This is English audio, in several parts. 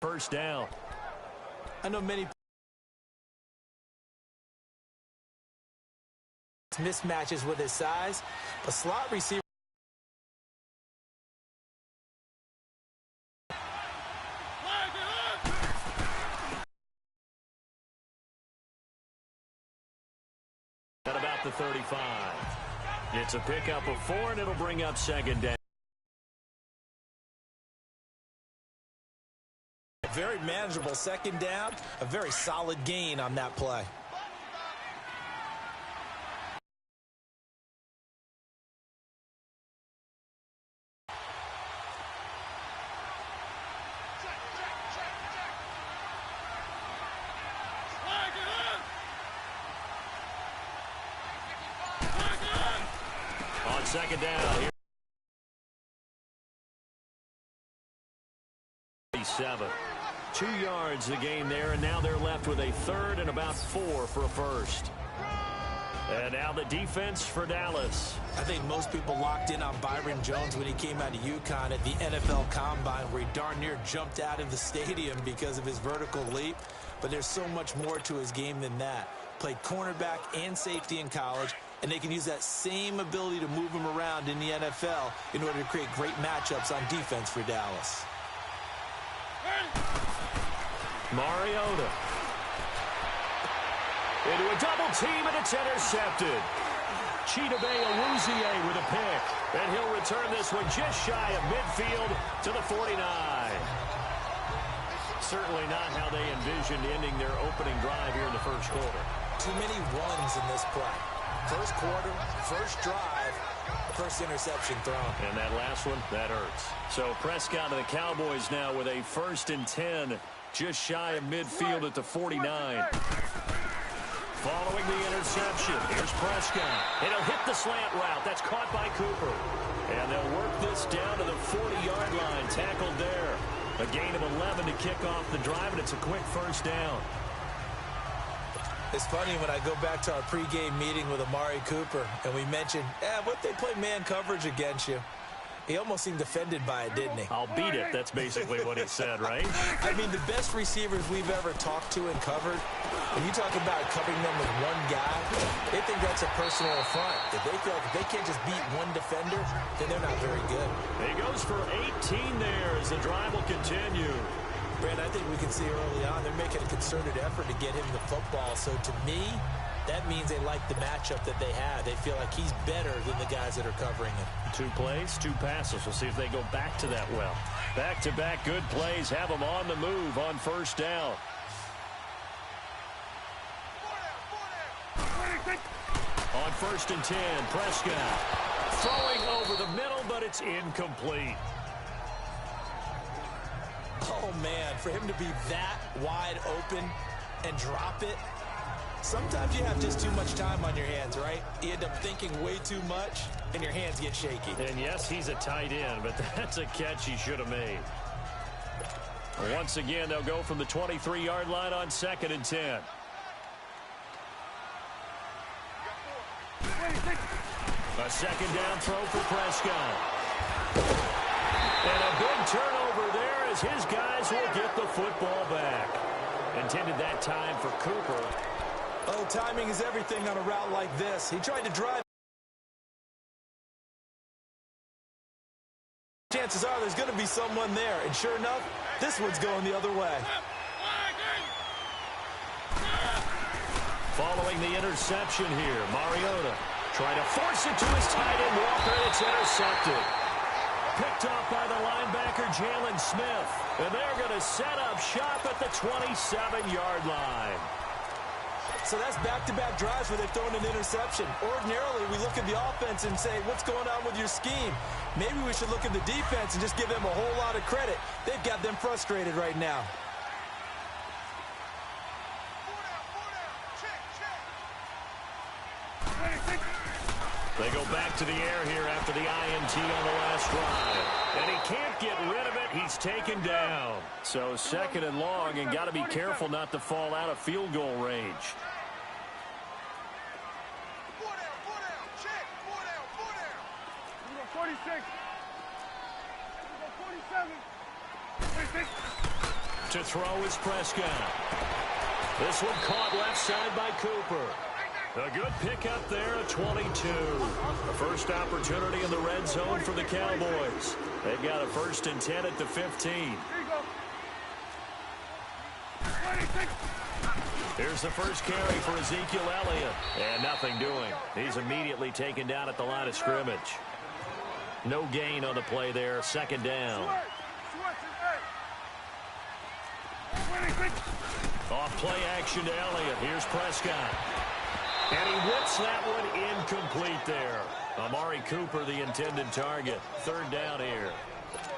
First down. I know many mismatches with his size, but slot receiver at about the 35. It's a pickup of 4, and it'll bring up second down. Very manageable second down, a very solid gain on that play. On second down here. 7. 2 yards the gain there, and now they're left with a third and about 4 for a first. And now the defense for Dallas. I think most people locked in on Byron Jones when he came out of UConn at the NFL Combine, where he darn near jumped out of the stadium because of his vertical leap. But there's so much more to his game than that. Played cornerback and safety in college, and they can use that same ability to move him around in the NFL in order to create great matchups on defense for Dallas. Mariota into a double team, and it's intercepted. Chidobe Awuzie with a pick, and he'll return this one just shy of midfield to the 49. Certainly not how they envisioned ending their opening drive here in the first quarter. Too many runs in this play. First quarter, first drive, first interception thrown. And that last one, that hurts. So Prescott and the Cowboys now with a 1st and 10, just shy of midfield at the 49. Following the interception, here's Prescott. And he'll hit the slant route. That's caught by Cooper. And they'll work this down to the 40-yard line, tackled there. A gain of 11 to kick off the drive, and it's a quick first down. It's funny when I go back to our pregame meeting with Amari Cooper, and we mentioned, what they play man coverage against you. He almost seemed offended by it, didn't he? I'll beat it. That's basically what he said, right? I mean, the best receivers we've ever talked to and covered, when you talk about covering them with one guy, they think that's a personal affront. If they feel like if they can't just beat one defender, then they're not very good. He goes for 18 there as the drive will continue. Brand, I think we can see early on they're making a concerted effort to get him the football. So to me, that means they like the matchup that they have. They feel like he's better than the guys that are covering him. 2 plays, 2 passes. We'll see if they go back to that well. Back-to-back good plays have them on the move on first down. On 1st and 10, Prescott throwing over the middle, but it's incomplete. Oh, man, for him to be that wide open and drop it, sometimes you have just too much time on your hands, right? You end up thinking way too much, and your hands get shaky. And yes, he's a tight end, but that's a catch he should have made. Once again, they'll go from the 23-yard line on 2nd and 10. A second down throw for Prescott. And a big turnover there as his guys will get the football back. Intended that time for Cooper. Oh, timing is everything on a route like this. He tried to drive. Chances are there's going to be someone there. And sure enough, this one's going the other way. Following the interception here, Mariota trying to force it to his tight end, Walker, and it's intercepted. Picked off by the linebacker, Jalen Smith. And they're going to set up shop at the 27-yard line. So that's back-to-back drives where they've thrown an interception. Ordinarily, we look at the offense and say, what's going on with your scheme? Maybe we should look at the defense and just give them a whole lot of credit. They've got them frustrated right now. They go back to the air here after the INT on the last drive. And he can't get rid of it. He's taken down. So 2nd and long, and got to be careful not to fall out of field goal range. to throw is Prescott. This one caught left side by Cooper. A good pickup there at 22. First opportunity in the red zone for the Cowboys. They've got a 1st and 10 at the 15. Here's the first carry for Ezekiel Elliott. And nothing doing. He's immediately taken down at the line of scrimmage. No gain on the play there. 2nd down. Off play action to Elliott. Here's Prescott. And he whips that one incomplete there. Amari Cooper, the intended target. 3rd down here.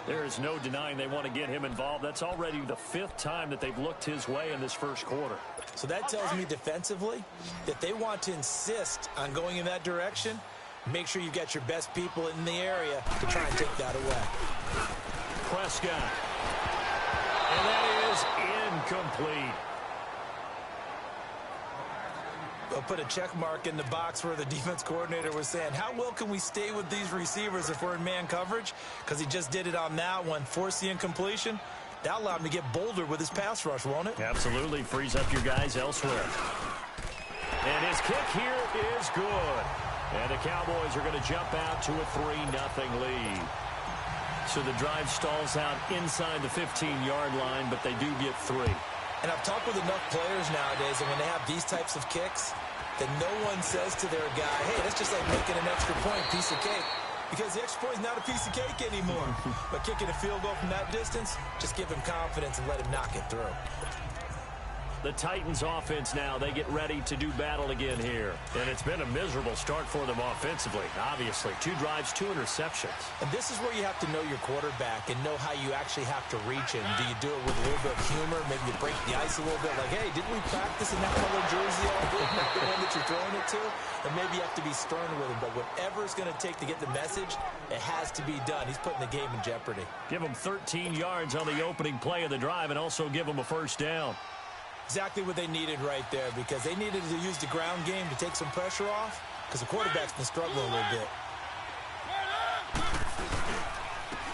There is no denying they want to get him involved. That's already the 5th time that they've looked his way in this first quarter. So that tells me defensively that they want to insist on going in that direction. Make sure you get your best people in the area to try and take that away. Prescott. And that is incomplete. They'll put a check mark in the box where the defense coordinator was saying, how well can we stay with these receivers if we're in man coverage? Because he just did it on that one, forced the incompletion. That allowed him to get bolder with his pass rush, won't it? Absolutely. Frees up your guys elsewhere. And his kick here is good. And the Cowboys are going to jump out to a 3-0 lead. So the drive stalls out inside the 15-yard line, but they do get 3. And I've talked with enough players nowadays, and when they have these types of kicks, that no one says to their guy, hey, that's just like making an extra point, piece of cake. Because the extra point is not a piece of cake anymore. But kicking a field goal from that distance, just give him confidence and let him knock it through. The Titans offense now, they get ready to do battle again here. And it's been a miserable start for them offensively, obviously. 2 drives, 2 interceptions. And this is where you have to know your quarterback and know how you actually have to reach him. Do you do it with a little bit of humor? Maybe you break the ice a little bit like, hey, didn't we practice in that color jersey all day? Like the one that you're throwing it to? And maybe you have to be stern with him. But whatever it's going to take to get the message, it has to be done. He's putting the game in jeopardy. Give him 13 yards on the opening play of the drive and also give him a 1st down. Exactly what they needed right there, because they needed to use the ground game to take some pressure off, because the quarterback's been struggling a little bit.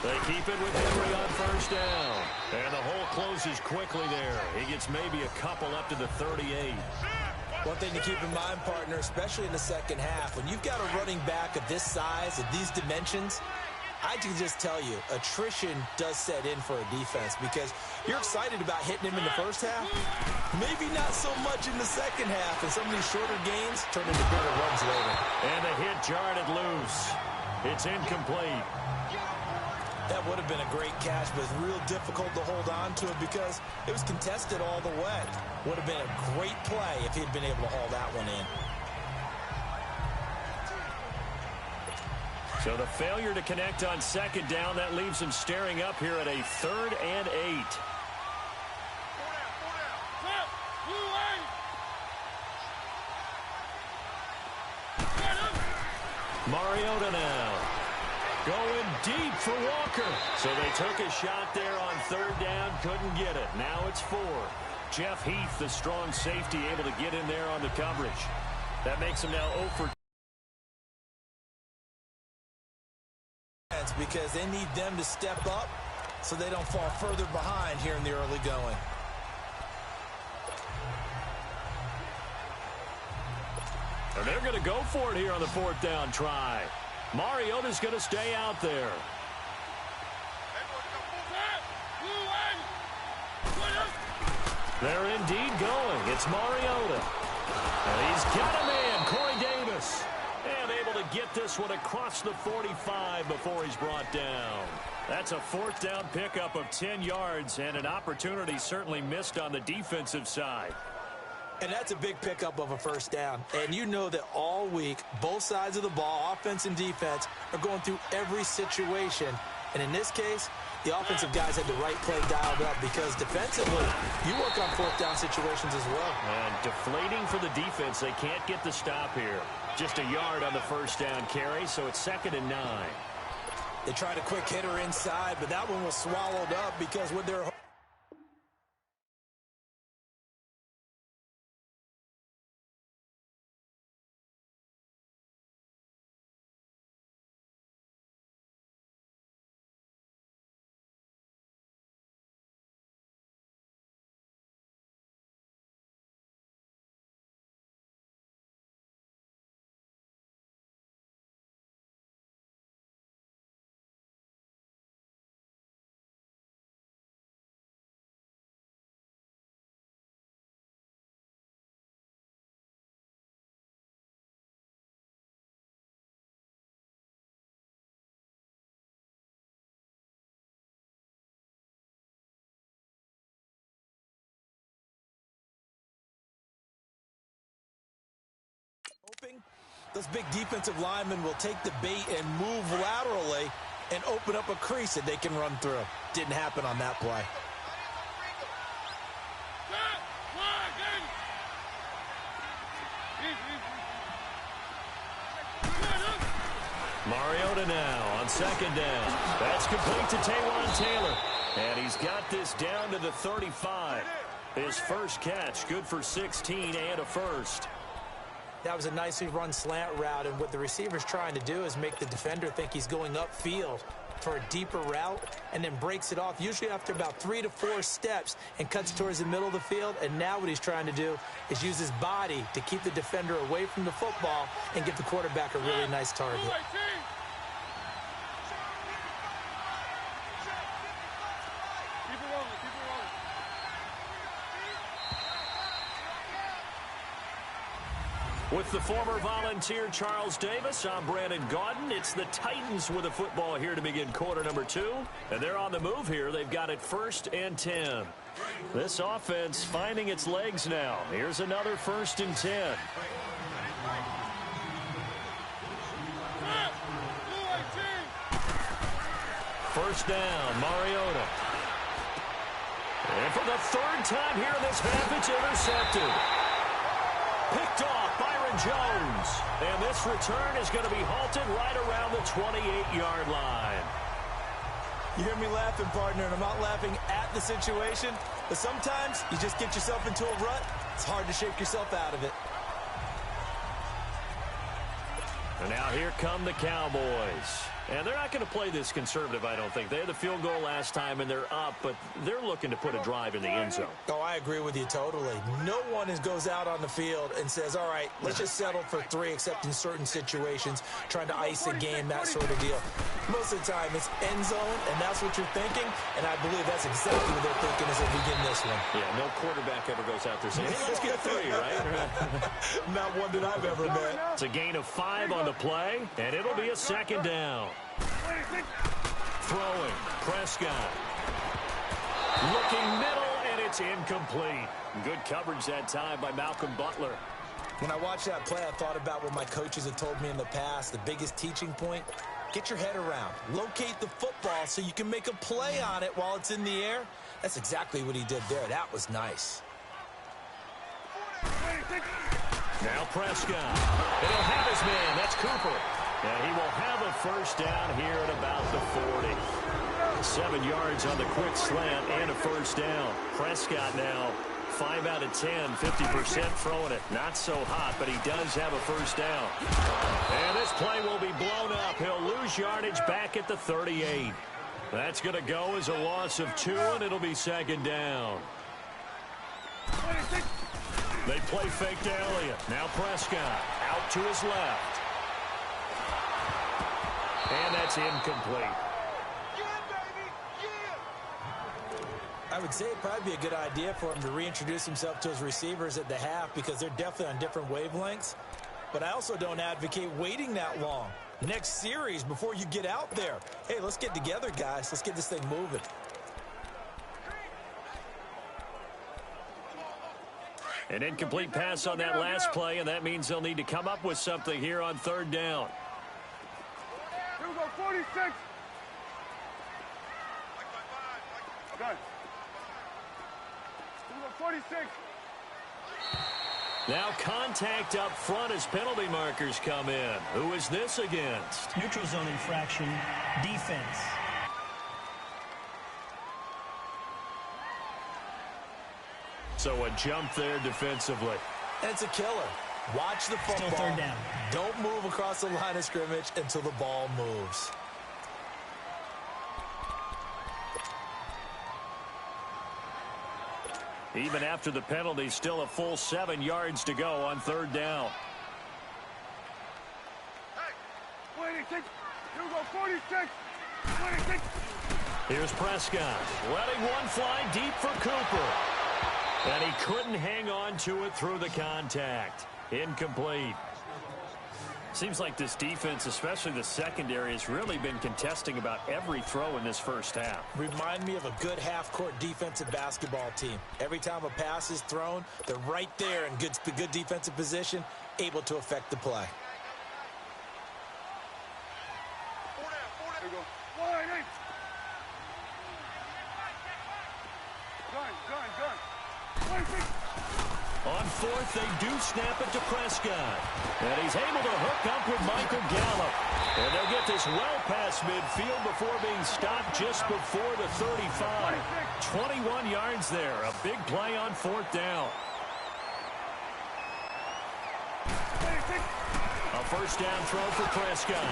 They keep it with Henry on 1st down. And the hole closes quickly there. He gets maybe a couple up to the 38. One thing to keep in mind, partner, especially in the second half, when you've got a running back of this size, of these dimensions, I can just tell you, attrition does set in for a defense, because you're excited about hitting him in the first half, maybe not so much in the second half, and some of these shorter gains turn into bigger runs later. And the hit jarred it loose. It's incomplete. That would have been a great catch, but it's real difficult to hold on to it because it was contested all the way. Would have been a great play if he'd been able to haul that one in. So the failure to connect on 2nd down, that leaves him staring up here at a 3rd and 8. Mariota now. Going deep for Walker. So they took a shot there on 3rd down, couldn't get it. Now it's 4. Jeff Heath, the strong safety, able to get in there on the coverage. That makes him now 0 for 2. Because they need them to step up so they don't fall further behind here in the early going. And they're going to go for it here on the 4th down try. Mariota's going to stay out there. They're indeed going. It's Mariota. And he's got a man, Corey Davis. And able to get this one across the 45 before he's brought down. That's a 4th down pickup of 10 yards, and an opportunity certainly missed on the defensive side. And that's a big pickup of a 1st down. And you know that all week, both sides of the ball, offense and defense, are going through every situation. And in this case, the offensive guys had the right play dialed up, because defensively, you work on 4th down situations as well. And deflating for the defense. They can't get the stop here. Just a yard on the 1st down carry, so it's 2nd and 9. They tried a quick hitter inside, but that one was swallowed up because with their Those big defensive linemen will take the bait and move laterally and open up a crease that they can run through. Didn't happen on that play. Mariota now on second down. That's complete to Taywan Taylor. And he's got this down to the 35. His first catch, good for 16 and a first. That was a nicely run slant route, and what the receiver's trying to do is make the defender think he's going upfield for a deeper route and then breaks it off, usually after about 3 to 4 steps, and cuts towards the middle of the field. And now what he's trying to do is use his body to keep the defender away from the football and give the quarterback a really nice target. With the former Volunteer Charles Davis, I'm Brandon Gaudin. It's the Titans with the football here to begin quarter number 2. And they're on the move here. They've got it 1st and 10. This offense finding its legs now. Here's another 1st and 10. First down, Mariota. And for the 3rd time here in this half, it's intercepted. Picked off Byron Jones. And this return is going to be halted right around the 28-yard line. You hear me laughing, partner, and I'm not laughing at the situation, but sometimes you just get yourself into a rut. It's hard to shake yourself out of it. And now here come the Cowboys. And they're not going to play this conservative, I don't think. They had the field goal last time, and they're up, but they're looking to put a drive in the end zone. Oh, I agree with you totally. No one goes out on the field and says, all right, let's just settle for 3, except in certain situations, trying to ice a game, that sort of deal. Most of the time, it's end zone, and that's what you're thinking, and I believe that's exactly what they're thinking as they begin this one. Yeah, no quarterback ever goes out there saying, hey, let's get 3, right? Not one that I've ever met. It's a gain of 5 on the play, and it'll be a 2nd down. Throwing, Prescott. Looking middle, and it's incomplete. Good coverage that time by Malcolm Butler. When I watched that play, I thought about what my coaches have told me in the past. The biggest teaching point, get your head around. Locate the football so you can make a play on it while it's in the air. That's exactly what he did there. That was nice. Now Prescott. It'll have his man. That's Cooper. And he will have a first down here at about the 40. 7 yards on the quick slant and a first down. Prescott now 5 out of 10, 50% throwing it. Not so hot, but he does have a first down. And this play will be blown up. He'll lose yardage back at the 38. That's going to go as a loss of 2, and it'll be 2nd down. They play fake to Elliott. Now Prescott out to his left. And that's incomplete. I would say it'd probably be a good idea for him to reintroduce himself to his receivers at the half because they're definitely on different wavelengths. But I also don't advocate waiting that long. Next series before you get out there. Hey, let's get together, guys. Let's get this thing moving. An incomplete pass on that last play, and that means they'll need to come up with something here on 3rd down. 46. Done. 46. Now contact up front as penalty markers come in. Who is this against? Neutral zone infraction, defense. So a jump there defensively. And it's a killer. Watch the football. Still 3rd down. Don't move across the line of scrimmage until the ball moves. Even after the penalty, still a full 7 yards to go on 3rd down. Hey, 26. Here we go, 46. 26. Here's Prescott, letting one fly deep for Cooper. And he couldn't hang on to it through the contact. Incomplete. Seems like this defense, especially the secondary, has really been contesting about every throw in this first half. Remind me of a good half-court defensive basketball team. Every time a pass is thrown, they're right there in good defensive position, able to affect the play. On fourth, they do snap it to Prescott. And he's able to hook up with Michael Gallup. And they'll get this well past midfield before being stopped just before the 35. 21 yards there. A big play on fourth down. A first down throw for Prescott.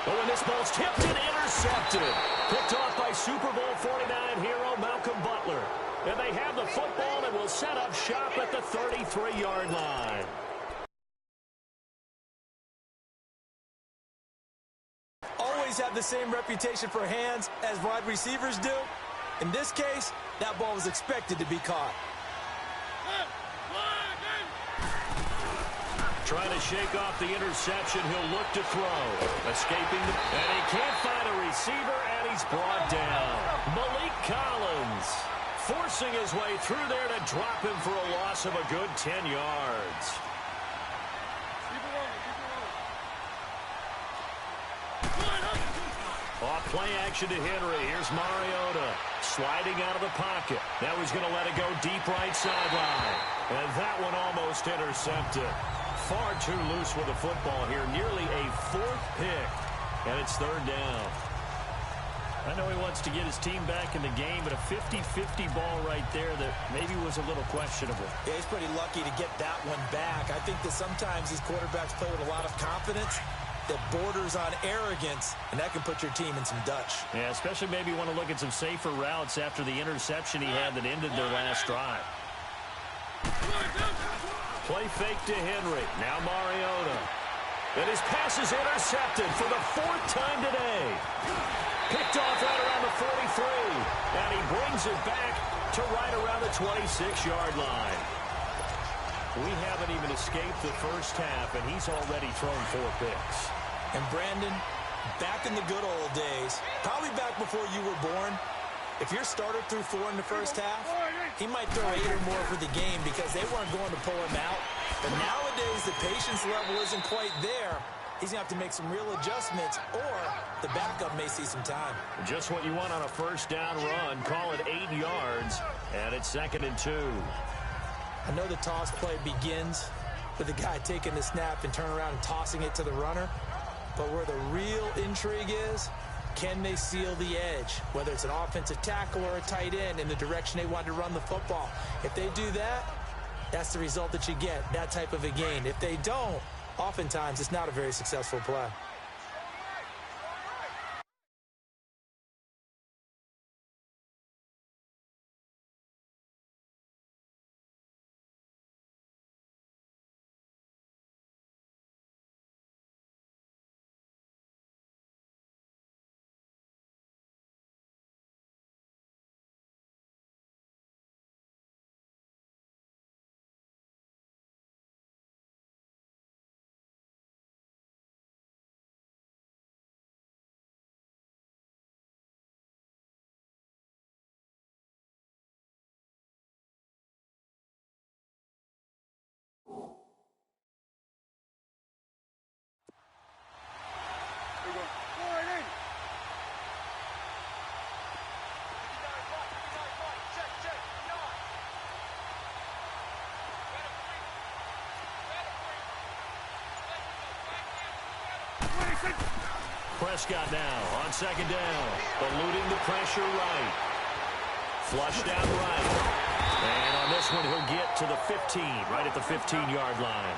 Oh, and this ball's tipped and intercepted. Picked off by Super Bowl 49 hero Malcolm Butler. And they have the football and will set up shop at the 33-yard line. Always have the same reputation for hands as wide receivers do. In this case, that ball was expected to be caught. Trying to shake off the interception, he'll look to throw. Escaping, and he can't find a receiver, and he's brought down. Malik Collins forcing his way through there to drop him for a loss of a good 10 yards. Off play action to Henry. Here's Mariota sliding out of the pocket. Now he's going to let it go deep right sideline. And that one almost intercepted. Far too loose with the football here. Nearly a fourth pick. And it's third down. I know he wants to get his team back in the game, but a 50-50 ball right there that maybe was a little questionable. Yeah, he's pretty lucky to get that one back. I think that sometimes these quarterbacks play with a lot of confidence that borders on arrogance, and that can put your team in some Dutch. Yeah, especially maybe you want to look at some safer routes after the interception he had that ended their last drive. Play fake to Henry. Now Mariota. And his pass is intercepted for the fourth time today. Picked off right around the 43. And he brings it back to right around the 26-yard line. We haven't even escaped the first half, and he's already thrown 4 picks. And Brandon, back in the good old days, probably back before you were born, if your starter threw 4 in the first half, he might throw 8 or more for the game because they weren't going to pull him out. But nowadays, the patience level isn't quite there. He's going to have to make some real adjustments, or the backup may see some time. Just what you want on a first down run. Call it 8 yards, and it's 2nd and 2. I know the toss play begins with the guy taking the snap and turning around and tossing it to the runner. But where the real intrigue is, can they seal the edge? Whether it's an offensive tackle or a tight end in the direction they want to run the football. If they do that, that's the result that you get, that type of a gain. If they don't, oftentimes it's not a very successful play. Prescott now on 2nd down. Eluding the pressure right. Flushed out right. And on this one, he'll get to the 15, right at the 15-yard line.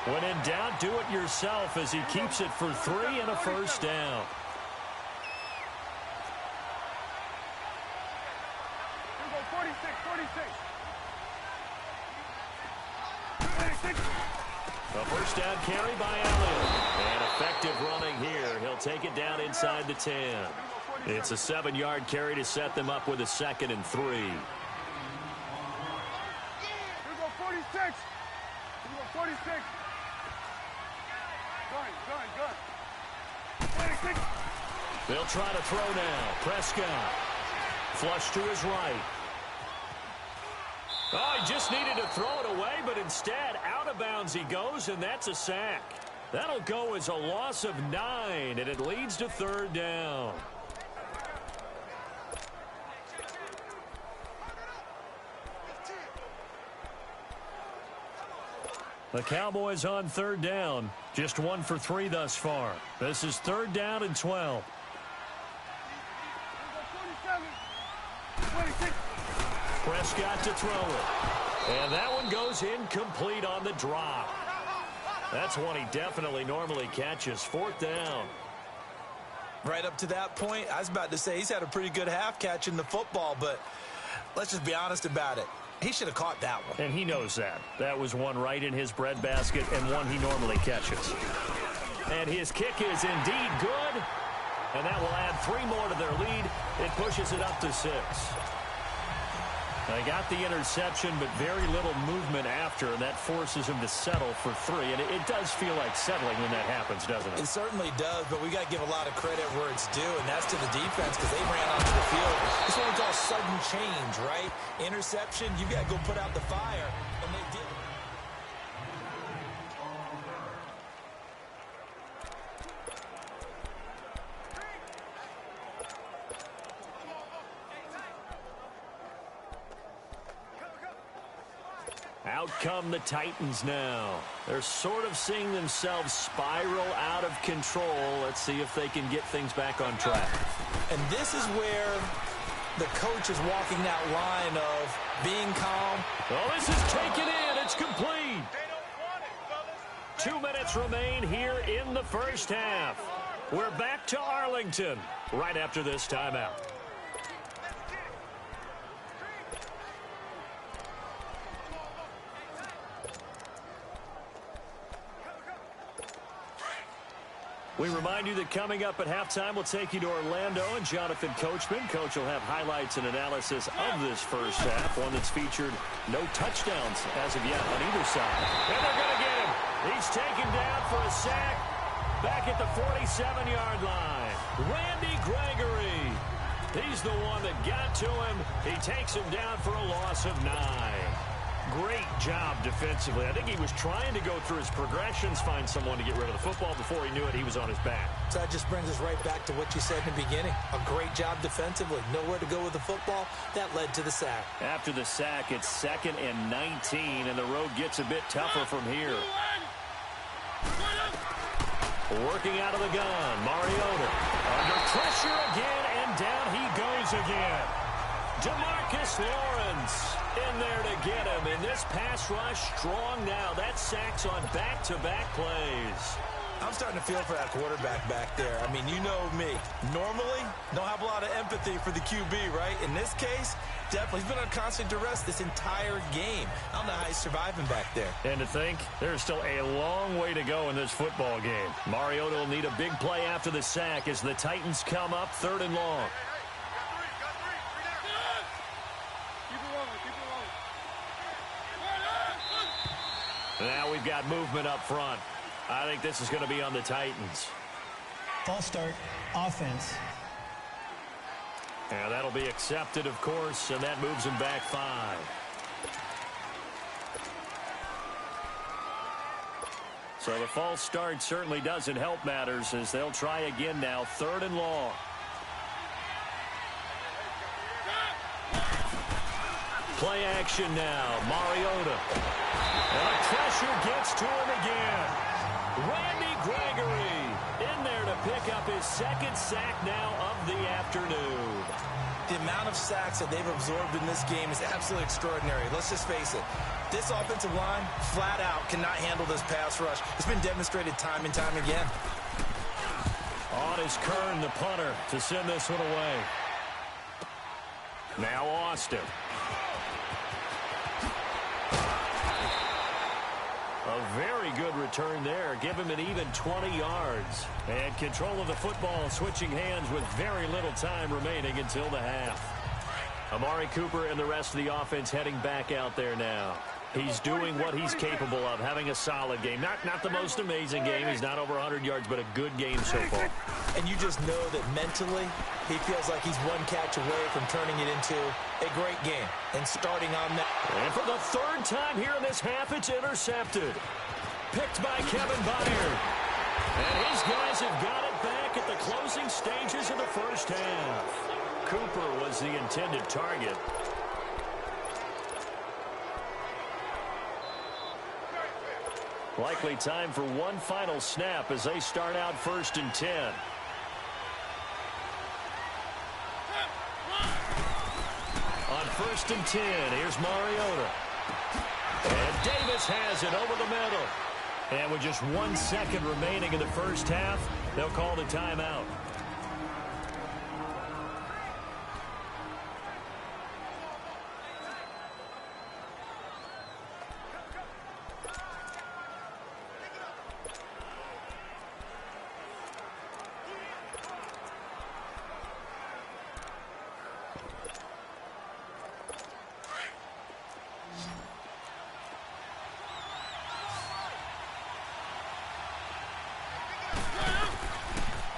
When in doubt, do it yourself as he keeps it for 3 and a first down. A first down carry by Elliott. And effective running here. He'll take it down inside the 10. It's a 7-yard carry to set them up with a 2nd and 3. Here we go, 46. Here we go, 46. Gun. 46. They'll try to throw now. Prescott. Flush to his right. Oh, he just needed to throw it away, but instead, out of bounds he goes, and that's a sack. That'll go as a loss of 9, and it leads to 3rd down. The Cowboys on third down. Just 1 for 3 thus far. This is 3rd down and 12. Prescott to throw it. And that one goes incomplete on the drop. That's one he definitely normally catches. 4th down. Right up to that point, I was about to say he's had a pretty good half catching the football, but let's just be honest about it. He should have caught that one. And he knows that. That was one right in his breadbasket and one he normally catches. And his kick is indeed good. And that will add 3 more to their lead. It pushes it up to 6. They got the interception, but very little movement after, and that forces him to settle for 3. And it does feel like settling when that happens, doesn't it? It certainly does, but we got to give a lot of credit where it's due, and that's to the defense because they ran onto the field. This is what we call sudden change, right? Interception, you got to go put out the fire, and they did. Out come the Titans now. They're sort of seeing themselves spiral out of control. Let's see if they can get things back on track. And this is where the coach is walking that line of being calm. Oh, this is taken in. It's complete. 2 minutes remain here in the first half. We're back to Arlington right after this timeout. We remind you that coming up at halftime, we'll take you to Orlando and Jonathan Coachman. Coach will have highlights and analysis of this first half, one that's featured no touchdowns as of yet on either side. And they're going to get him. He's taken down for a sack back at the 47-yard line. Randy Gregory. He's the one that got to him. He takes him down for a loss of 9. Great job defensively. I think he was trying to go through his progressions, find someone to get rid of the football. Before he knew it, he was on his back. So that just brings us right back to what you said in the beginning. A great job defensively. Nowhere to go with the football. That led to the sack. After the sack, it's 2nd and 19, and the road gets a bit tougher from here. Working out of the gun, Mariota. Under pressure again, and down he goes again. DeMarcus Lawrence in there to get him. And this pass rush strong now. That sacks on back-to-back plays. I'm starting to feel for that quarterback back there. I mean, you know me. Normally, don't have a lot of empathy for the QB, right? In this case, definitely. He's been on constant duress this entire game. I don't know how he's surviving back there. And to think, there's still a long way to go in this football game. Mariota will need a big play after the sack as the Titans come up 3rd and long. Now we've got movement up front. I think this is going to be on the Titans. False start, offense. Yeah, that'll be accepted, of course, and that moves him back 5. So the false start certainly doesn't help matters as they'll try again now, 3rd and long. Play action now, Mariota. And the pressure gets to him again. Randy Gregory in there to pick up his 2nd sack now of the afternoon. The amount of sacks that they've absorbed in this game is absolutely extraordinary. Let's just face it. This offensive line, flat out, cannot handle this pass rush. It's been demonstrated time and time again. On is Kern, the punter, to send this one away. Now Austin. A very good return there. Give him an even 20 yards. And control of the football, switching hands with very little time remaining until the half. Amari Cooper and the rest of the offense heading back out there now. He's doing what he's capable of, having a solid game. Not the most amazing game. He's not over 100 yards, but a good game so far. And you just know that mentally, he feels like he's one catch away from turning it into a great game and starting on that. And for the 3rd time here in this half, it's intercepted. Picked by Kevin Byard. And his guys have got it back at the closing stages of the first half. Cooper was the intended target. Likely time for one final snap as they start out 1st and 10. On 1st and 10, here's Mariota. And Davis has it over the middle. And with just 1 second remaining in the first half, they'll call the timeout.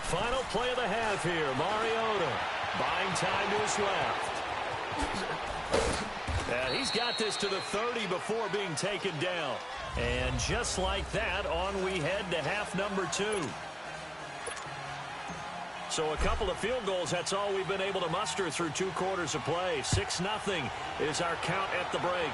Final play of the half here. Mariota buying time to his left. And he's got this to the 30 before being taken down. And just like that, on we head to half number 2. So a couple of field goals, that's all we've been able to muster through 2 quarters of play. 6-0 is our count at the break.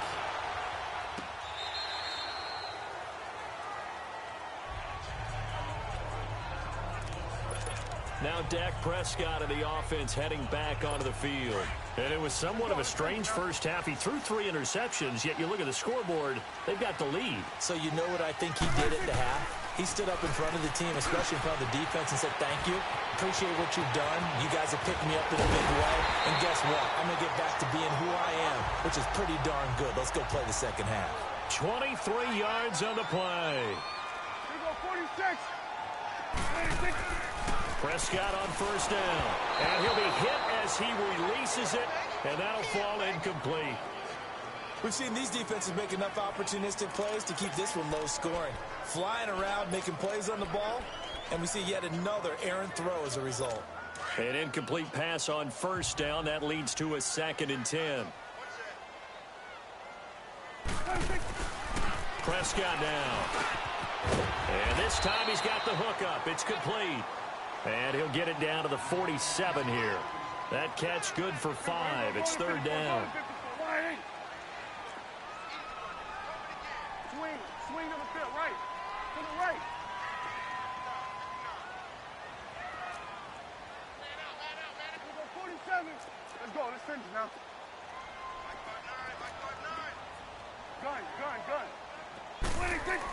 Now Dak Prescott of the offense heading back onto the field. And it was somewhat of a strange first half. He threw 3 interceptions, yet you look at the scoreboard, they've got the lead. So you know what I think he did at the half? He stood up in front of the team, especially in front of the defense, and said, thank you. Appreciate what you've done. You guys have picked me up in a big way. And guess what? I'm going to get back to being who I am, which is pretty darn good. Let's go play the second half. 23 yards on the play. Here go 46. 46. Prescott on first down. And he'll be hit as he releases it, and that'll fall incomplete. We've seen these defenses make enough opportunistic plays to keep this one low scoring. Flying around, making plays on the ball, and we see yet another errant throw as a result. An incomplete pass on first down. That leads to a 2nd and 10. Prescott now. And this time he's got the hook up. It's complete. And he'll get it down to the 47 here. That catch good for 5. It's 3rd down. Swing to the field, right. To the right. Here go 47. Let's go. Let's finish now. Gun. 26.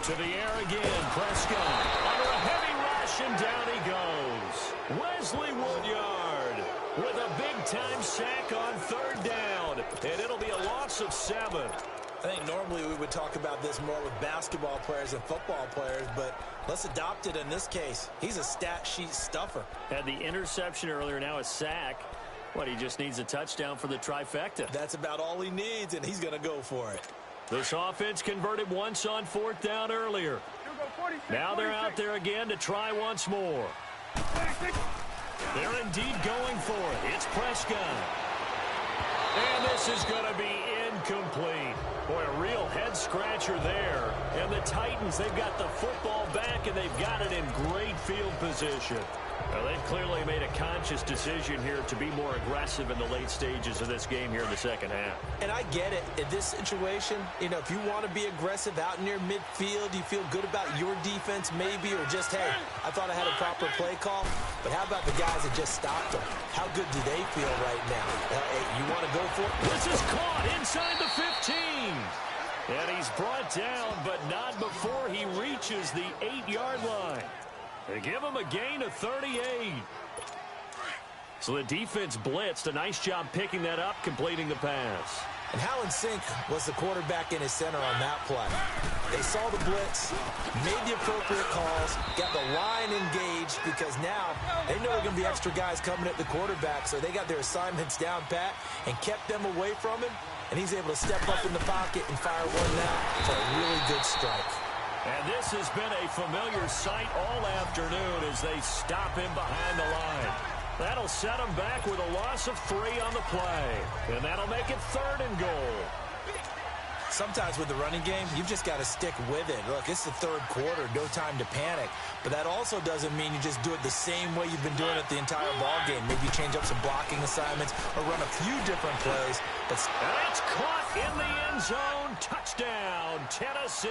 To the air again. Prescott under a heavy rush, and down he goes. Wesley Woodyard with a big-time sack on 3rd down. And it'll be a loss of 7. I think normally we would talk about this more with basketball players and football players, but let's adopt it in this case. He's a stat sheet stuffer. Had the interception earlier, now a sack. What, he just needs a touchdown for the trifecta. That's about all he needs, and he's going to go for it. This offense converted once on 4th down earlier. Now they're out there again to try once more. They're indeed going for it. It's Prescott. And this is going to be incomplete. Boy, a real head-scratcher there. And the Titans, they've got the football back, and they've got it in great field position. Well, they've clearly made a conscious decision here to be more aggressive in the late stages of this game here in the second half. And I get it. In this situation, if you want to be aggressive out near midfield, you feel good about your defense maybe, or just, hey, I thought I had a proper play call. But how about the guys that just stopped them? How good do they feel right now? Hey, you want to go for it? This is caught inside the 15. And he's brought down, but not before he reaches the 8-yard line. They give him a gain of 38. So the defense blitzed. A nice job picking that up, completing the pass. And how in sync was the quarterback in his center on that play? They saw the blitz, made the appropriate calls, got the line engaged, because now they know there are going to be extra guys coming at the quarterback, so they got their assignments down pat and kept them away from him, and he's able to step up in the pocket and fire one now for a really good strike. And this has been a familiar sight all afternoon as they stop him behind the line. That'll set him back with a loss of 3 on the play. And that'll make it 3rd and goal. Sometimes with the running game, you've just got to stick with it. Look, it's the third quarter, no time to panic. But that also doesn't mean you just do it the same way you've been doing it the entire ball game. Maybe you change up some blocking assignments or run a few different plays. But it's caught in the end zone. Touchdown, Tennessee.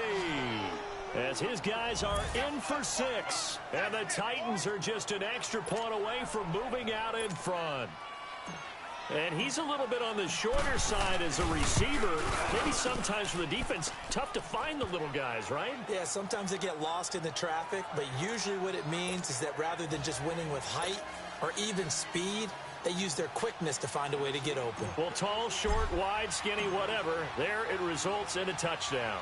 As his guys are in for 6. And the Titans are just an extra point away from moving out in front. And he's a little bit on the shorter side as a receiver. Maybe sometimes for the defense, tough to find the little guys, right? Yeah, sometimes they get lost in the traffic, but usually what it means is that rather than just winning with height or even speed, they use their quickness to find a way to get open. Well, tall, short, wide, skinny, whatever, there it results in a touchdown.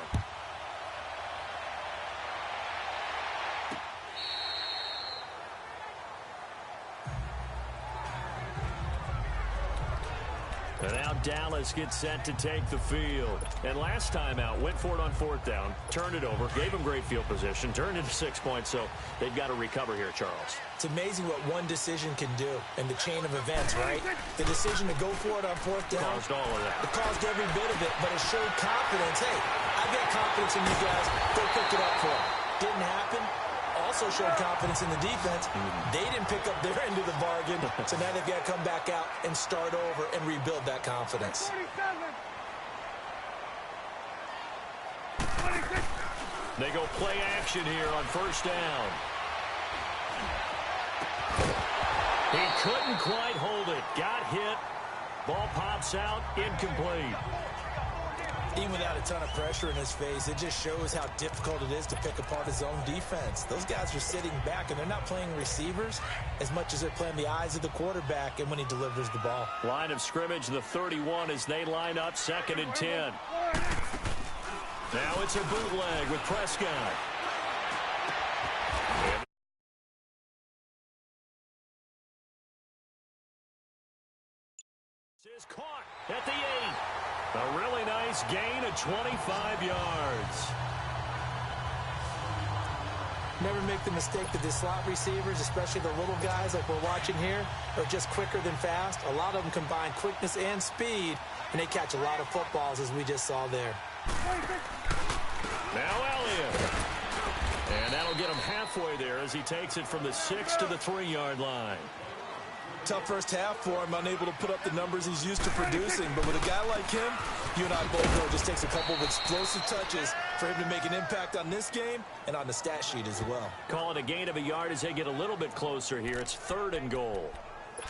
And now Dallas gets set to take the field. And last time out, went for it on 4th down, turned it over, gave them great field position, turned it to 6 points, so they've got to recover here, Charles. It's amazing what one decision can do in the chain of events, right? The decision to go for it on 4th down. Caused all of that. It caused every bit of it, but it showed confidence. Hey, I've got confidence in you guys. Go pick it up for them. Didn't happen. Also showed confidence in the defense. They didn't pick up their end of the bargain, so now they've got to come back out and start over and rebuild that confidence. 27. They go play action here on 1st down. He couldn't quite hold it. Got hit. Ball pops out. Incomplete. Even without a ton of pressure in his face, it just shows how difficult it is to pick apart his own defense. Those guys are sitting back, and they're not playing receivers as much as they're playing the eyes of the quarterback and when he delivers the ball. Line of scrimmage, the 31 as they line up 2nd and 10. Now it's a bootleg with Prescott. Is caught at the 8. A really nice gain of 25 yards. Never make the mistake that the slot receivers, especially the little guys like we're watching here, are just quicker than fast. A lot of them combine quickness and speed, and they catch a lot of footballs, as we just saw there. Now Elliott. And that'll get him halfway there as he takes it from the 6 to the 3-yard line. Tough first half for him, unable to put up the numbers he's used to producing. But with a guy like him, you and I both know it just takes a couple of explosive touches for him to make an impact on this game and on the stat sheet as well. Call it a gain of a yard as they get a little bit closer here. It's 3rd and goal.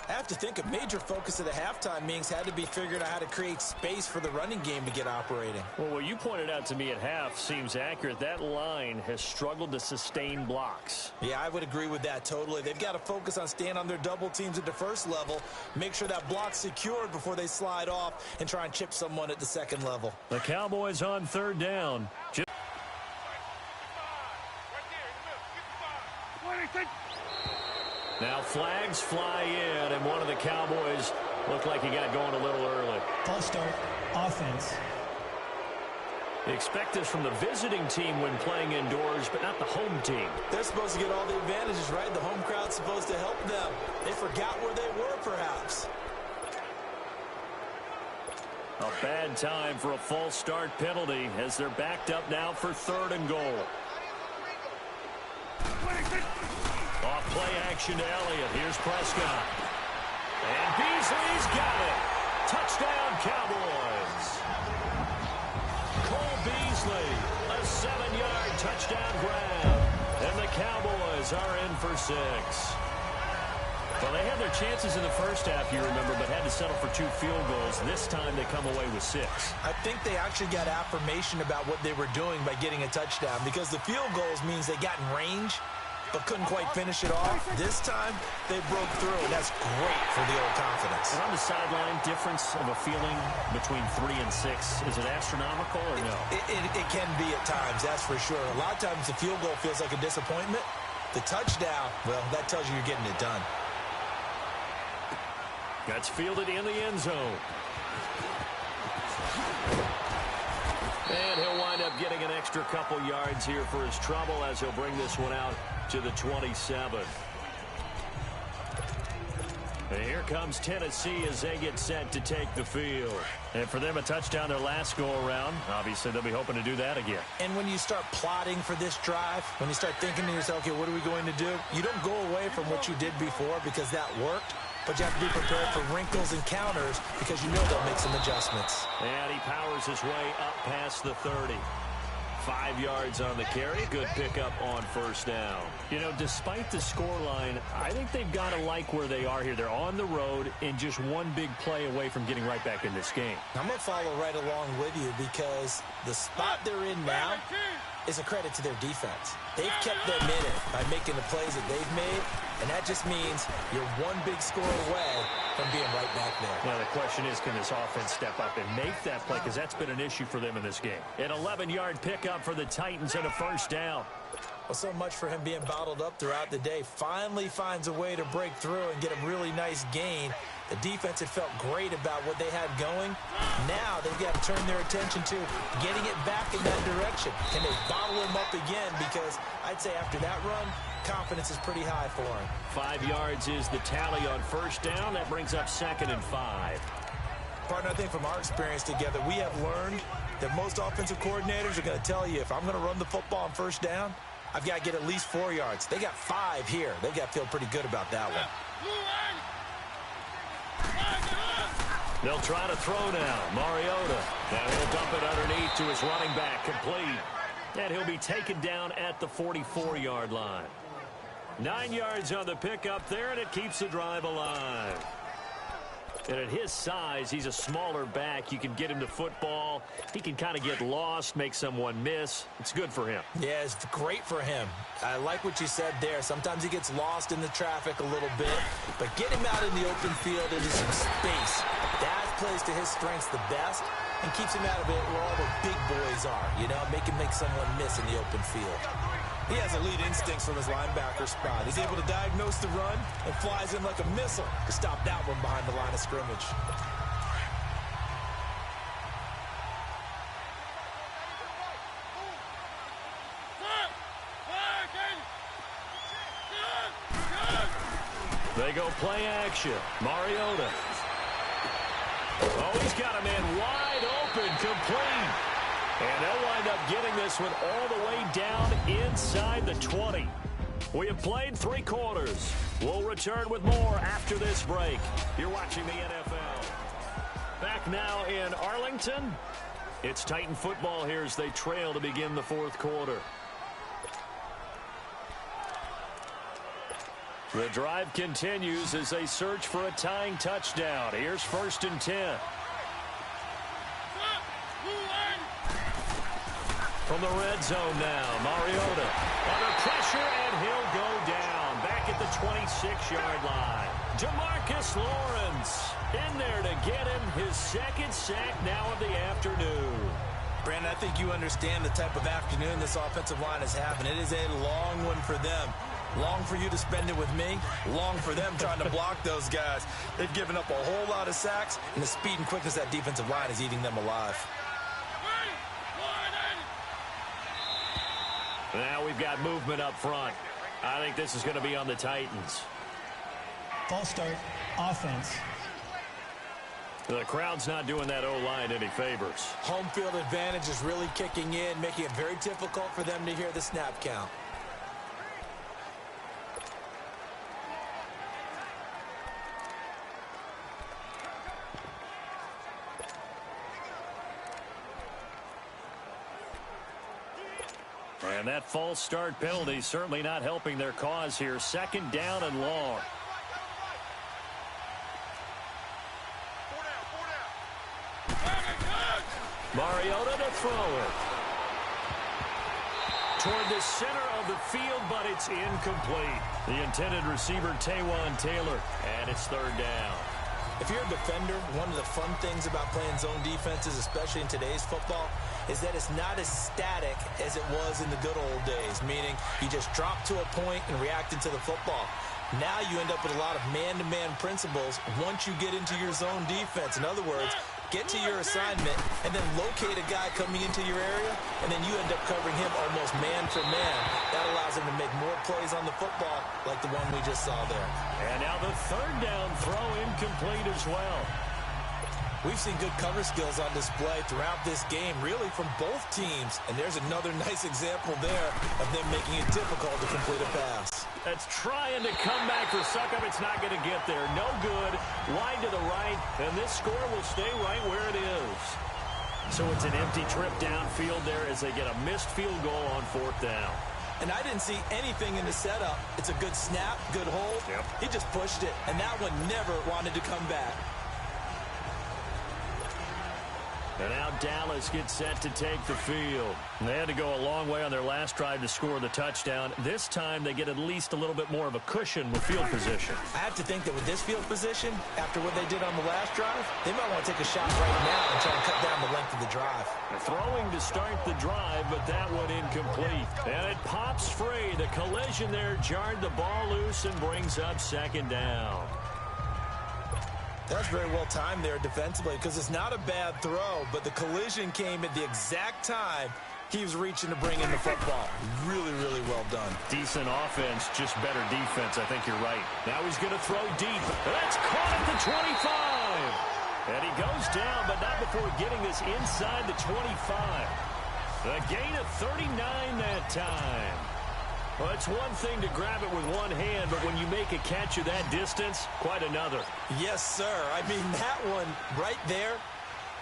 I have to think a major focus of the halftime meetings had to be figuring out how to create space for the running game to get operating. Well, what you pointed out to me at half seems accurate. That line has struggled to sustain blocks. Yeah, I would agree with that totally. They've got to focus on staying on their double teams at the first level, make sure that block's secured before they slide off and try and chip someone at the second level. The Cowboys on 3rd down. Now flags fly in, and one of the Cowboys looked like he got going a little early. False start, offense. They expect this from the visiting team when playing indoors, but not the home team. They're supposed to get all the advantages, right? The home crowd's supposed to help them. They forgot where they were, perhaps. A bad time for a false start penalty as they're backed up now for 3rd and goal. Off play action to Elliott. Here's Prescott. And Beasley's got it. Touchdown, Cowboys. Cole Beasley, a 7-yard touchdown grab. And the Cowboys are in for 6. Well, they had their chances in the first half, you remember, but had to settle for 2 field goals. This time they come away with 6. I think they actually got affirmation about what they were doing by getting a touchdown, because the field goals means they got in range but couldn't quite finish it off. This time, they broke through, and that's great for the old confidence. And on the sideline, difference of a feeling between 3 and 6, is it astronomical or no? It can be at times, that's for sure. A lot of times the field goal feels like a disappointment. The touchdown, well, that tells you you're getting it done. That's fielded in the end zone. And he'll wind up getting an extra couple yards here for his trouble as he'll bring this one out to the 27. And here comes Tennessee as they get set to take the field. And for them, a touchdown their last go-around. Obviously, they'll be hoping to do that again. And when you start plotting for this drive, when you start thinking to yourself, okay, what are we going to do? You don't go away from what you did before because that worked. But you have to be prepared for wrinkles and counters because you know they'll make some adjustments. And he powers his way up past the 30. 5 yards on the carry. Good pickup on first down. You know, despite the scoreline, I think they've got to like where they are here. They're on the road and just one big play away from getting right back in this game. I'm going to follow right along with you because the spot they're in now is a credit to their defense. They've kept them in it by making the plays that they've made, and that just means you're one big score away from being right back there. Now, the question is, can this offense step up and make that play? Because that's been an issue for them in this game. An 11-yard pickup for the Titans and a first down. Well, so much for him being bottled up throughout the day. Finally finds a way to break through and get a really nice gain. The defense had felt great about what they had going. Now they've got to turn their attention to getting it back in that direction. Can they bottle him up again? Because I'd say after that run, confidence is pretty high for him. 5 yards is the tally on first down. That brings up 2nd and 5. Partner, I think from our experience together, we have learned that most offensive coordinators are going to tell you, if I'm going to run the football on first down, I've got to get at least 4 yards. They got 5 here. They've got to feel pretty good about that one. They'll try to throw now. Mariota. And he'll dump it underneath to his running back. Complete. And he'll be taken down at the 44-yard line. 9 yards on the pickup there, and it keeps the drive alive. And at his size, he's a smaller back. You can get him to football. He can kind of get lost, make someone miss. It's good for him. Yeah, it's great for him. I like what you said there. Sometimes he gets lost in the traffic a little bit, but get him out in the open field into some space. That plays to his strengths the best and keeps him out of it where all the big boys are, you know, make him make someone miss in the open field. He has elite instincts from his linebacker spot. He's able to diagnose the run and flies in like a missile to stop that one behind the line of scrimmage. They go play action. Mariota. Oh, he's got a man wide open, complete. And they'll wind up getting this one all the way down inside the 20. We have played 3 quarters. We'll return with more after this break. You're watching the NFL. Back now in Arlington. It's Titan football here as they trail to begin the 4th quarter. The drive continues as they search for a tying touchdown. Here's 1st and 10. From the red zone now, Mariota under pressure, and he'll go down back at the 26-yard line. Jamarcus Lawrence in there to get him his 2nd sack now of the afternoon. Brandon, I think you understand the type of afternoon this offensive line is having. It is a long one for them. Long for you to spend it with me. Long for them trying to block those guys. They've given up a whole lot of sacks, and the speed and quickness of that defensive line is eating them alive. Now we've got movement up front. I think this is going to be on the Titans. False start, offense. The crowd's not doing that O-line any favors. Home field advantage is really kicking in, making it very difficult for them to hear the snap count. And that false start penalty certainly not helping their cause here. 2nd down and long. Mariota to throw it. Toward the center of the field, but it's incomplete. The intended receiver, Taywan Taylor, and it's 3rd down. If you're a defender, one of the fun things about playing zone defenses, especially in today's football, is that it's not as static as it was in the good old days, meaning you just drop to a point and react to the football. Now you end up with a lot of man-to-man principles once you get into your zone defense. In other words, get to your assignment, and then locate a guy coming into your area, and then you end up covering him almost man for man. That allows him to make more plays on the football like the one we just saw there. And now the third down throw incomplete as well. We've seen good cover skills on display throughout this game, really from both teams. And there's another nice example there of them making it difficult to complete a pass. That's trying to come back for Suckup. It's not going to get there. No good. Wide to the right. And this score will stay right where it is. So it's an empty trip downfield there as they get a missed field goal on fourth down. And I didn't see anything in the setup. It's a good snap, good hold. Yep. He just pushed it. And that one never wanted to come back. And now Dallas gets set to take the field. They had to go a long way on their last drive to score the touchdown. This time they get at least a little bit more of a cushion with field position. I have to think that with this field position, after what they did on the last drive, they might want to take a shot right now and try and cut down the length of the drive. Throwing to start the drive, but that one incomplete. And it pops free. The collision there jarred the ball loose and brings up second down. That's very well timed there defensively because it's not a bad throw, but the collision came at the exact time he was reaching to bring in the football. Really, really well done. Decent offense, just better defense. I think you're right. Now he's going to throw deep. That's caught at the 25. And he goes down, but not before getting this inside the 25. A gain of 39 that time. Well, it's one thing to grab it with one hand, but when you make a catch of that distance, quite another. Yes, sir. I mean, that one right there,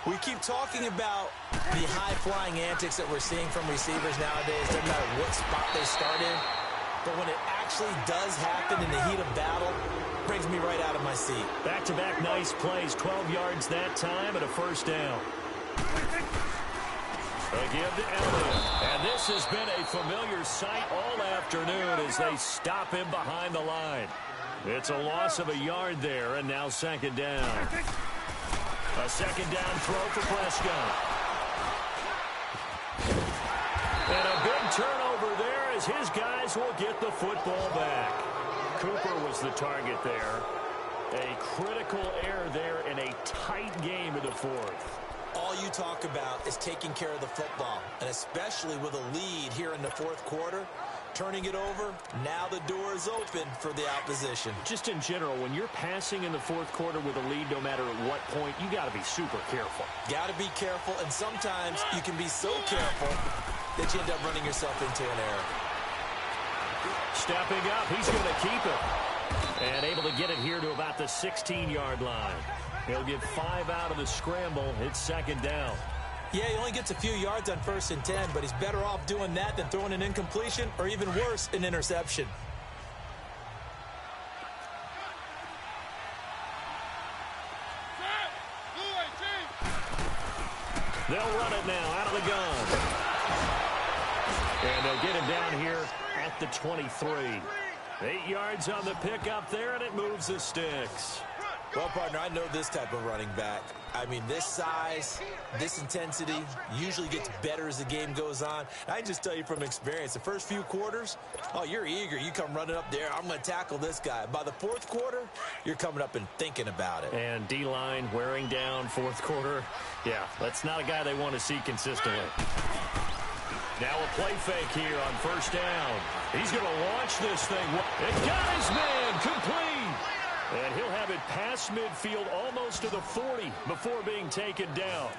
we keep talking about the high-flying antics that we're seeing from receivers nowadays. Doesn't matter what spot they start in, but when it actually does happen in the heat of battle, it brings me right out of my seat. Back-to-back nice plays, 12 yards that time and a first down. They give to Elliott. And this has been a familiar sight all afternoon as they stop him behind the line. It's a loss of a yard there, and now second down. A second down throw for Prescott. And a big turnover there as his guys will get the football back. Cooper was the target there. A critical error there in a tight game in the fourth. All you talk about is taking care of the football, and especially with a lead here in the fourth quarter, turning it over, now the door is open for the opposition. Just in general, when you're passing in the fourth quarter with a lead, no matter at what point, you got to be super careful. Got to be careful, and sometimes you can be so careful that you end up running yourself into an error. Stepping up, he's going to keep it. And able to get it here to about the 16-yard line. He'll get 5 out of the scramble. It's second down. Yeah, he only gets a few yards on 1st and 10, but he's better off doing that than throwing an incompletion or even worse, an interception. They'll run it now out of the gun. And they'll get him down here at the 23. 8 yards on the pickup there, and it moves the sticks. Well, partner, I know this type of running back. I mean, this size, this intensity usually gets better as the game goes on. I can just tell you from experience, the first few quarters, oh, you're eager. You come running up there, I'm going to tackle this guy. By the fourth quarter, you're coming up and thinking about it. And D-line wearing down fourth quarter. Yeah, that's not a guy they want to see consistently. Now a play fake here on first down. He's going to launch this thing. It got his man complete. And he'll have it past midfield almost to the 40 before being taken down.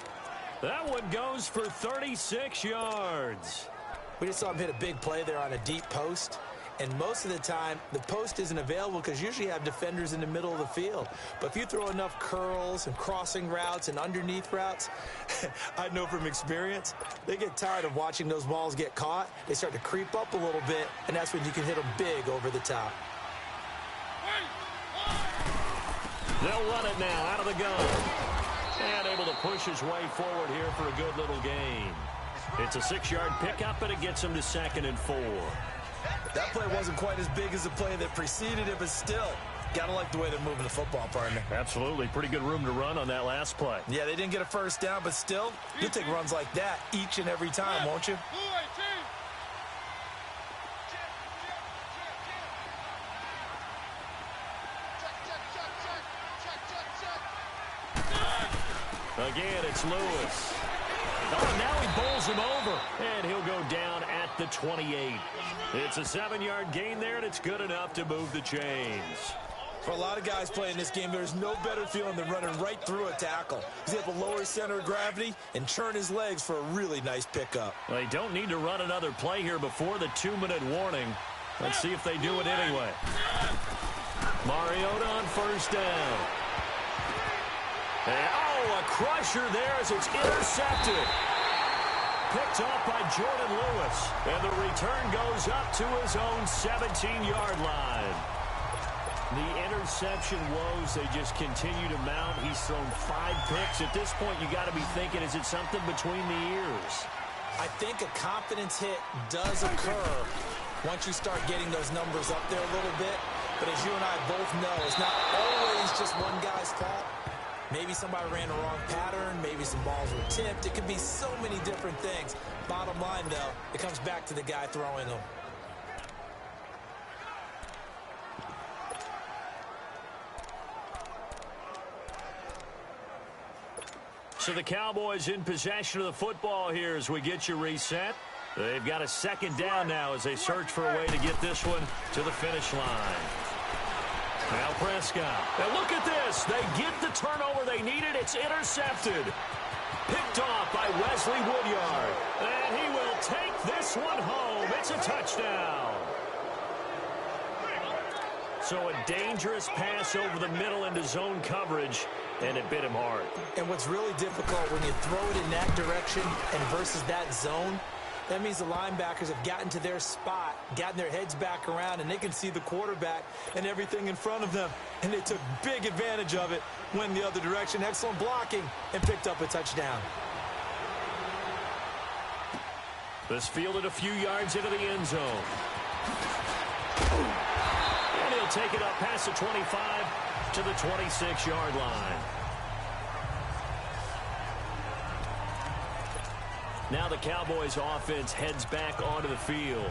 That one goes for 36 yards. We just saw him hit a big play there on a deep post. And most of the time, the post isn't available because usually you have defenders in the middle of the field. But if you throw enough curls and crossing routes and underneath routes, I know from experience, they get tired of watching those balls get caught. They start to creep up a little bit, and that's when you can hit them big over the top. They'll run it now out of the gun. And able to push his way forward here for a good little gain. It's a 6-yard pickup, but it gets him to 2nd and 4. That play wasn't quite as big as the play that preceded it, but still, gotta like the way they're moving the football, partner. Absolutely. Pretty good room to run on that last play. Yeah, they didn't get a first down, but still, you'll take runs like that each and every time, won't you? Again, it's Lewis. Oh, now he bowls him over, and he'll go down at the 28. It's a 7-yard gain there, and it's good enough to move the chains. For a lot of guys playing this game, there's no better feeling than running right through a tackle. He's able to lower his center of gravity and churn his legs for a really nice pickup. They don't need to run another play here before the 2-minute warning. Let's see if they do it anyway. Mariota on first down. And, oh, a crusher there as it's intercepted. Picked off by Jordan Lewis. And the return goes up to his own 17-yard line. The interception woes, they just continue to mount. He's thrown 5 picks. At this point, you got to be thinking, is it something between the ears? I think a confidence hit does occur once you start getting those numbers up there a little bit. But as you and I both know, it's not always just one guy's fault. Maybe somebody ran the wrong pattern. Maybe some balls were tipped. It could be so many different things. Bottom line, though, it comes back to the guy throwing them. So the Cowboys in possession of the football here as we get you reset. They've got a 2nd down now as they search for a way to get this one to the finish line. Now Prescott. And look at this. They get the turnover they needed. It's intercepted. Picked off by Wesley Woodyard. And he will take this one home. It's a touchdown. So a dangerous pass over the middle into zone coverage, and it bit him hard. And what's really difficult when you throw it in that direction and versus that zone, that means the linebackers have gotten to their spot, gotten their heads back around, and they can see the quarterback and everything in front of them. And they took big advantage of it, went the other direction, excellent blocking, and picked up a touchdown. This fielded a few yards into the end zone. And he'll take it up past the 25 to the 26-yard line. Now the Cowboys offense heads back onto the field.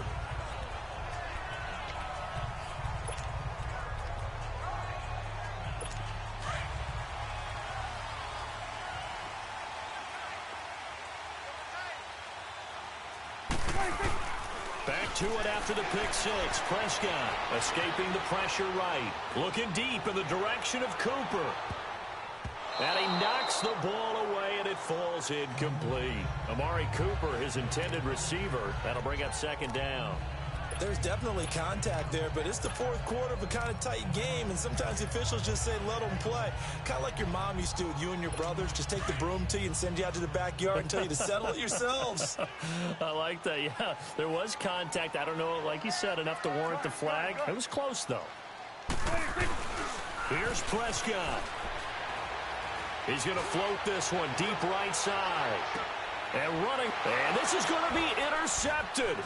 Back to it after the pick six. Prescott escaping the pressure right. Looking deep in the direction of Cooper. And he knocks the ball away, and it falls incomplete. Amari Cooper, his intended receiver. That'll bring up 2nd down. There's definitely contact there, but it's the 4th quarter of a kind of tight game, and sometimes the officials just say, let them play. Kind of like your mom used to with you and your brothers. Just take the broom to you and send you out to the backyard and tell you to settle it yourselves. I like that, yeah. There was contact. I don't know, like you said, enough to warrant the flag. It was close, though. Here's Prescott. He's going to float this one deep right side. And running. And this is going to be intercepted.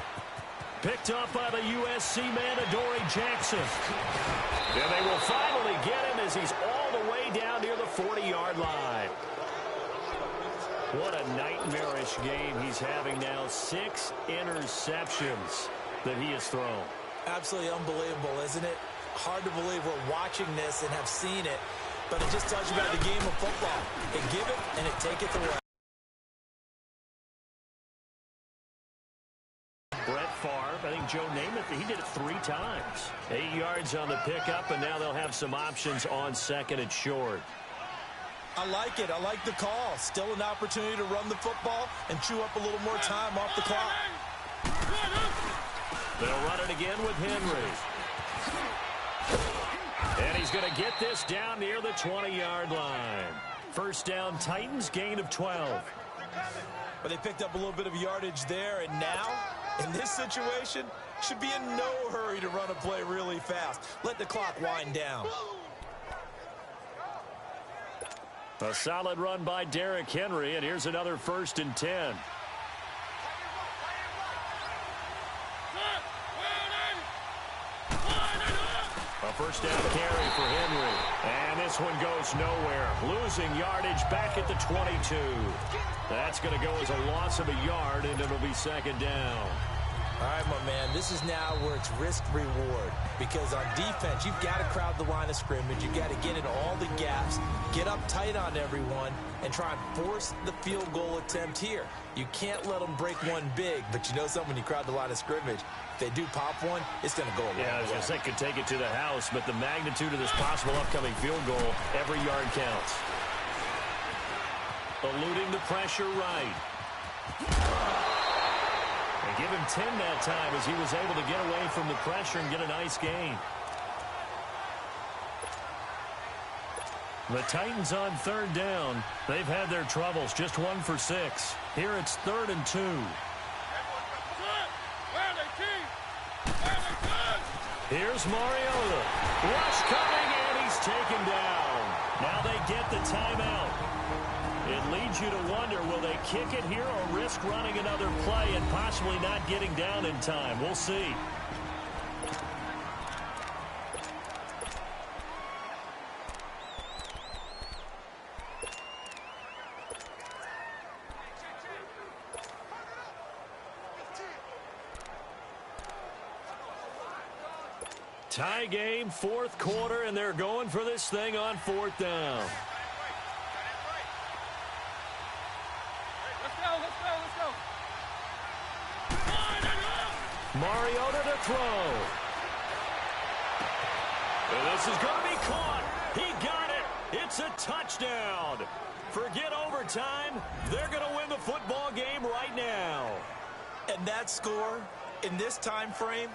Picked up by the USC man, Adoree Jackson. And they will finally get him as he's all the way down near the 40-yard line. What a nightmarish game he's having now. 6 interceptions that he has thrown. Absolutely unbelievable, isn't it? Hard to believe we're watching this and have seen it. But it just tells you about the game of football. It give it and it taketh away. Brett Favre, I think Joe Namath, he did it 3 times. 8 yards on the pickup, and now they'll have some options on 2nd and short. I like it. I like the call. Still an opportunity to run the football and chew up a little more time off the clock. They'll run it again with Henry. And he's going to get this down near the 20-yard line. First down, Titans, gain of 12. But they picked up a little bit of yardage there, and now, in this situation, should be in no hurry to run a play really fast. Let the clock wind down. A solid run by Derrick Henry, and here's another 1st and 10. A first down carry for Henry. And this one goes nowhere. Losing yardage back at the 22. That's going to go as a loss of a yard, and it'll be 2nd down. All right, my man, this is now where it's risk-reward. Because on defense, you've got to crowd the line of scrimmage. You've got to get in all the gaps, get up tight on everyone, and try and force the field goal attempt here. You can't let them break one big, but you know something, when you crowd the line of scrimmage, if they do pop one, it's going to go a long way. Yeah, I was going to say, could take it to the house, but the magnitude of this possible upcoming field goal, every yard counts. Eluding the pressure right. And give him 10 that time as he was able to get away from the pressure and get a nice gain. The Titans on third down. They've had their troubles, just 1 for 6. Here it's 3rd and 2. Here's Mariota. Rush coming, and he's taken down. Now they get the timeout. It leads you to wonder, will they kick it here or risk running another play and possibly not getting down in time? We'll see. Tie game, 4th quarter, and they're going for this thing on 4th down. Mariota to throw. And this is going to be caught. He got it. It's a touchdown. Forget overtime. They're going to win the football game right now. And that score in this time frame,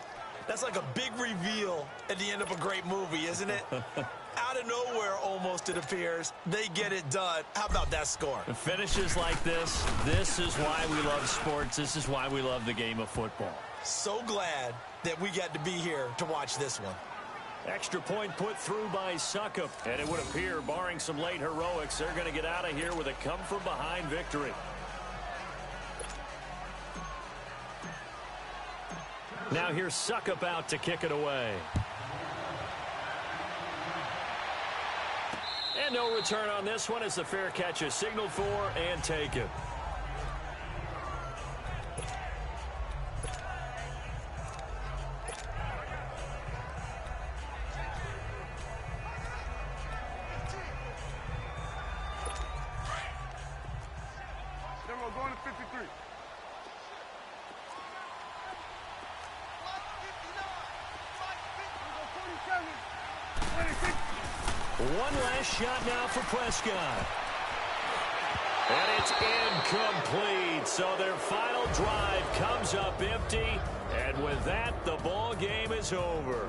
that's like a big reveal at the end of a great movie, isn't it? Out of nowhere, almost, it appears. They get it done. How about that score? Finishes like this is why we love sports. This is why we love the game of football. So glad that we got to be here to watch this one. Extra point put through by Suckup. And it would appear, barring some late heroics, they're going to get out of here with a come-from-behind victory. Now here's Suckup out to kick it away. And no return on this one as the fair catch is signaled for and taken. Then we're going to 53. One last shot now for Prescott. And it's incomplete. So their final drive comes up empty. And with that, the ball game is over.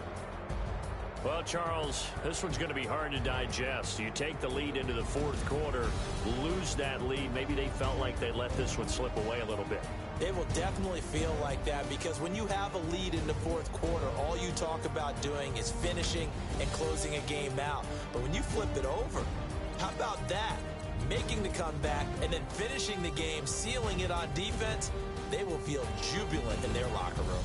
Well, Charles, this one's going to be hard to digest. You take the lead into the 4th quarter, lose that lead. Maybe they felt like they let this one slip away a little bit. It will definitely feel like that because when you have a lead in the 4th quarter, all you talk about doing is finishing and closing a game out. But when you flip it over, how about that? Making the comeback and then finishing the game, sealing it on defense, they will feel jubilant in their locker room.